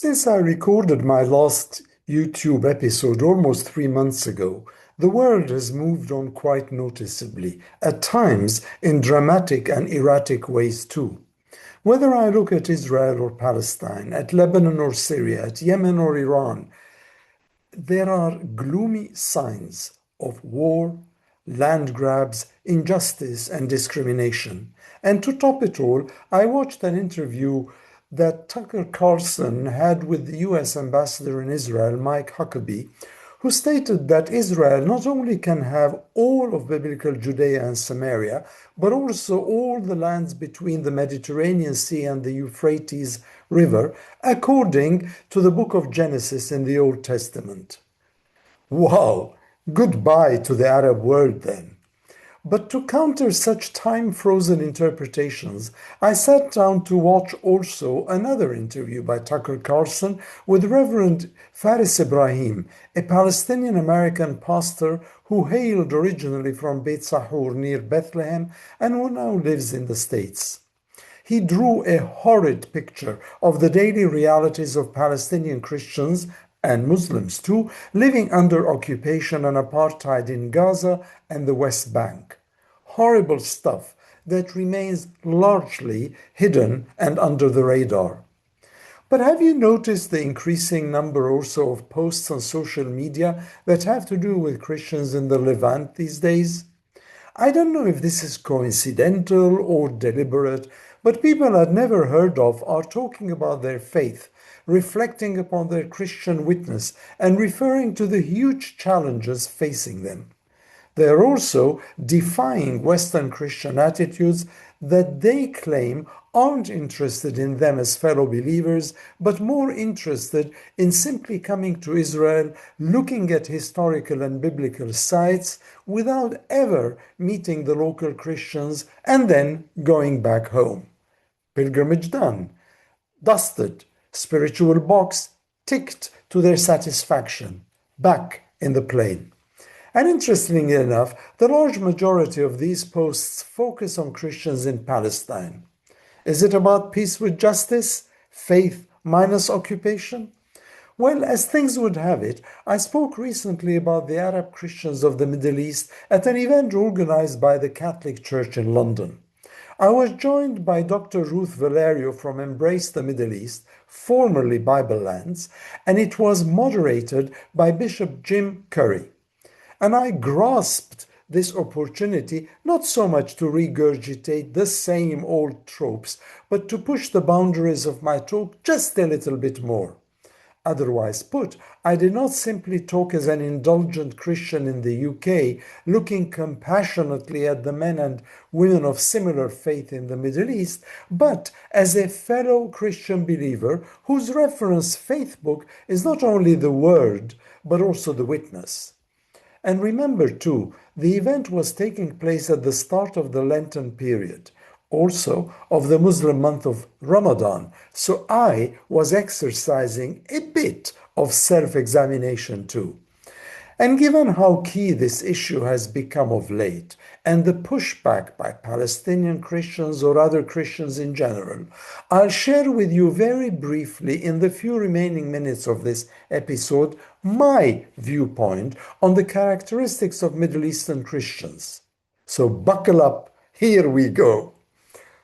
Since I recorded my last YouTube episode almost 3 months ago, the world has moved on quite noticeably, at times in dramatic and erratic ways too. Whether I look at Israel or Palestine, at Lebanon or Syria, at Yemen or Iran, there are gloomy signs of war, land grabs, injustice, and discrimination. And to top it all, I watched an interview that Tucker Carlson had with the US ambassador in Israel, Mike Huckabee, who stated that Israel not only can have all of biblical Judea and Samaria, but also all the lands between the Mediterranean Sea and the Euphrates River, according to the book of Genesis in the Old Testament. Wow, goodbye to the Arab world then. But to counter such time-frozen interpretations, I sat down to watch also another interview by Tucker Carlson with Reverend Faris Ibrahim, a Palestinian-American pastor who hailed originally from Beit Sahur near Bethlehem and who now lives in the States. He drew a horrid picture of the daily realities of Palestinian Christians and Muslims too, living under occupation and apartheid in Gaza and the West Bank. Horrible stuff that remains largely hidden and under the radar. But have you noticed the increasing number also of posts on social media that have to do with Christians in the Levant these days? I don't know if this is coincidental or deliberate, but people I'd never heard of are talking about their faith, reflecting upon their Christian witness, and referring to the huge challenges facing them. They are also defying Western Christian attitudes that they claim aren't interested in them as fellow believers, but more interested in simply coming to Israel, looking at historical and biblical sites without ever meeting the local Christians and then going back home. Pilgrimage done, dusted, spiritual box ticked to their satisfaction, back in the plane. And interestingly enough, the large majority of these posts focus on Christians in Palestine. Is it about peace with justice? Faith minus occupation? Well, as things would have it, I spoke recently about the Arab Christians of the Middle East at an event organized by the Catholic Church in London. I was joined by Dr. Ruth Valerio from Embrace the Middle East, formerly Bible Lands, and it was moderated by Bishop Jim Curry. And I grasped this opportunity not so much to regurgitate the same old tropes, but to push the boundaries of my talk just a little bit more. Otherwise put, I did not simply talk as an indulgent Christian in the UK, looking compassionately at the men and women of similar faith in the Middle East, but as a fellow Christian believer whose reference faith book is not only the Word, but also the Witness. And remember too, the event was taking place at the start of the Lenten period, also of the Muslim month of Ramadan, so I was exercising a bit of self-examination too. And given how key this issue has become of late, and the pushback by Palestinian Christians or other Christians in general, I'll share with you very briefly in the few remaining minutes of this episode my viewpoint on the characteristics of Middle Eastern Christians. So buckle up, here we go.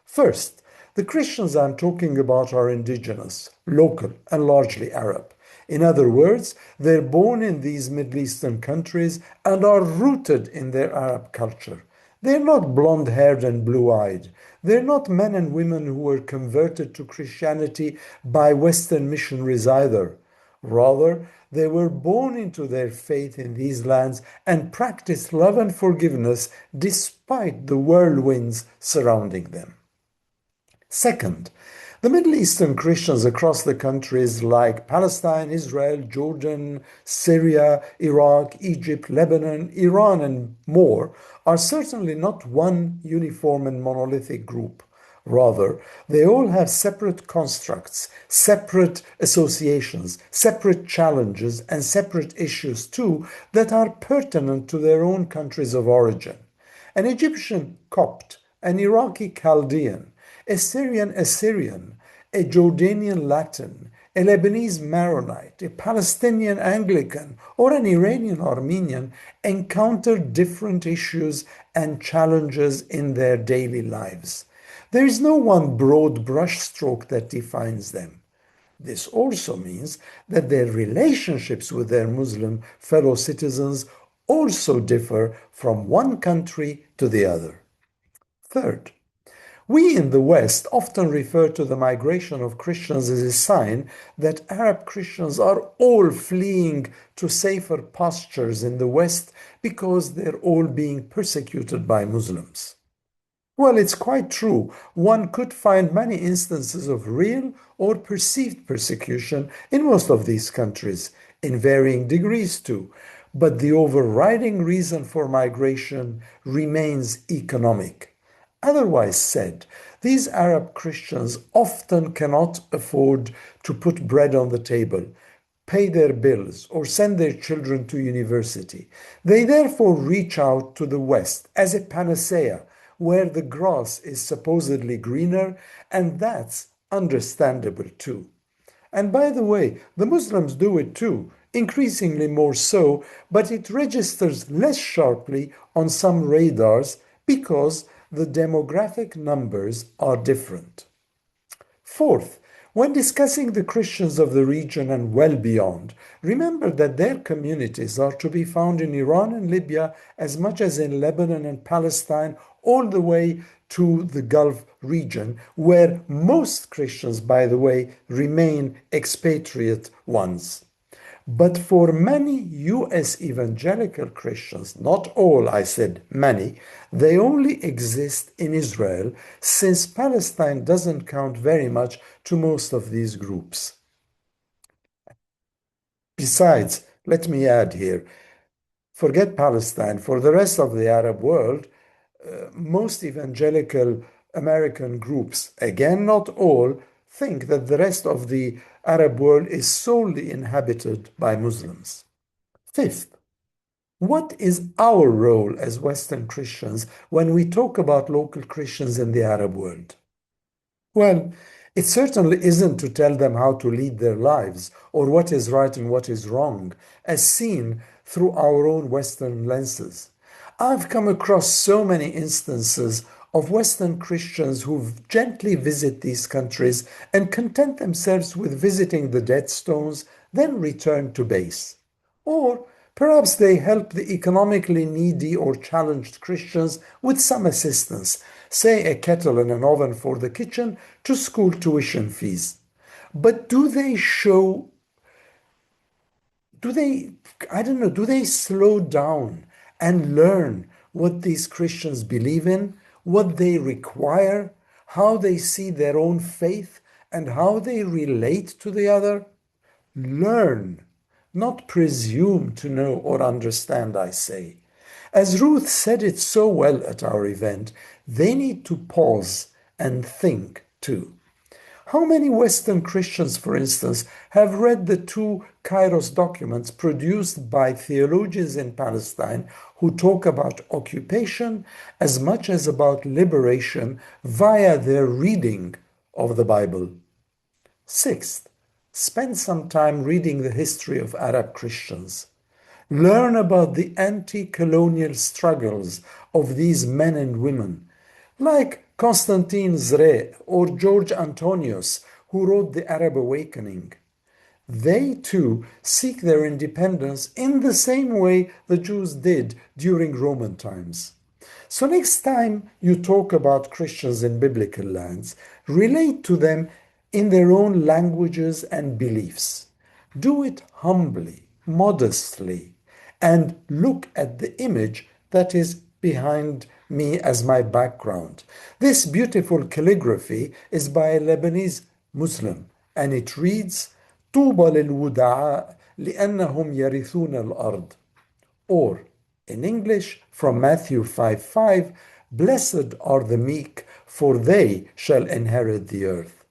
First, the Christians I'm talking about are indigenous, local, and largely Arab. In other words, they're born in these Middle Eastern countries and are rooted in their Arab culture. They're not blonde-haired and blue-eyed. They're not men and women who were converted to Christianity by Western missionaries either. Rather, they were born into their faith in these lands and practiced love and forgiveness despite the whirlwinds surrounding them. Second, the Middle Eastern Christians across the countries like Palestine, Israel, Jordan, Syria, Iraq, Egypt, Lebanon, Iran, and more are certainly not one uniform and monolithic group. Rather, they all have separate constructs, separate associations, separate challenges, and separate issues too that are pertinent to their own countries of origin. An Egyptian Copt, an Iraqi Chaldean, a Syrian Assyrian, a Jordanian Latin, a Lebanese Maronite, a Palestinian Anglican, or an Iranian Armenian encounter different issues and challenges in their daily lives. There is no one broad brushstroke that defines them. This also means that their relationships with their Muslim fellow citizens also differ from one country to the other. Third, we in the West often refer to the migration of Christians as a sign that Arab Christians are all fleeing to safer pastures in the West because they're all being persecuted by Muslims. Well, it's quite true. One could find many instances of real or perceived persecution in most of these countries, in varying degrees too. But the overriding reason for migration remains economic. Otherwise said, these Arab Christians often cannot afford to put bread on the table, pay their bills, or send their children to university. They therefore reach out to the West as a panacea, where the grass is supposedly greener, and that's understandable too. And by the way, the Muslims do it too, increasingly more so, but it registers less sharply on some radars because the demographic numbers are different. Fourth, when discussing the Christians of the region and well beyond, remember that their communities are to be found in Iran and Libya as much as in Lebanon and Palestine, all the way to the Gulf region, where most Christians, by the way, remain expatriate ones. But for many US evangelical Christians, not all, I said many, they only exist in Israel since Palestine doesn't count very much to most of these groups. Besides, let me add here, forget Palestine. For the rest of the Arab world, most evangelical American groups, again, not all, think that the rest of the Arab world is solely inhabited by Muslims. Fifth, what is our role as Western Christians when we talk about local Christians in the Arab world? Well, it certainly isn't to tell them how to lead their lives or what is right and what is wrong, as seen through our own Western lenses. I've come across so many instances of Western Christians who gently visit these countries and content themselves with visiting the dead stones, then return to base. Or perhaps they help the economically needy or challenged Christians with some assistance, say a kettle and an oven for the kitchen to school tuition fees. But do they show, do they, I don't know, do they slow down and learn what these Christians believe in, what they require, how they see their own faith, and how they relate to the other? Learn, not presume to know or understand, I say. As Ruth said it so well at our event, they need to pause and think too. How many Western Christians, for instance, have read the two Kairos documents produced by theologians in Palestine who talk about occupation as much as about liberation via their reading of the Bible? Sixth, spend some time reading the history of Arab Christians. Learn about the anti-colonial struggles of these men and women, like Constantine Zre or George Antonius, who wrote The Arab Awakening. They too seek their independence in the same way the Jews did during Roman times. So next time you talk about Christians in biblical lands, relate to them in their own languages and beliefs. Do it humbly, modestly, and look at the image that is behind me as my background. This beautiful calligraphy is by a Lebanese Muslim, and it reads, طوبى للودعاء لأنهم يرثون الأرض. Or, in English, from Matthew 5:5, blessed are the meek, for they shall inherit the earth.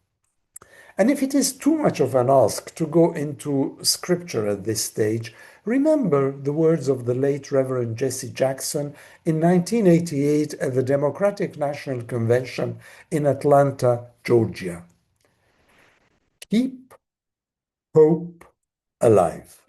And if it is too much of an ask to go into scripture at this stage, remember the words of the late Reverend Jesse Jackson in 1988 at the Democratic National Convention in Atlanta, Georgia. Keep Hope alive.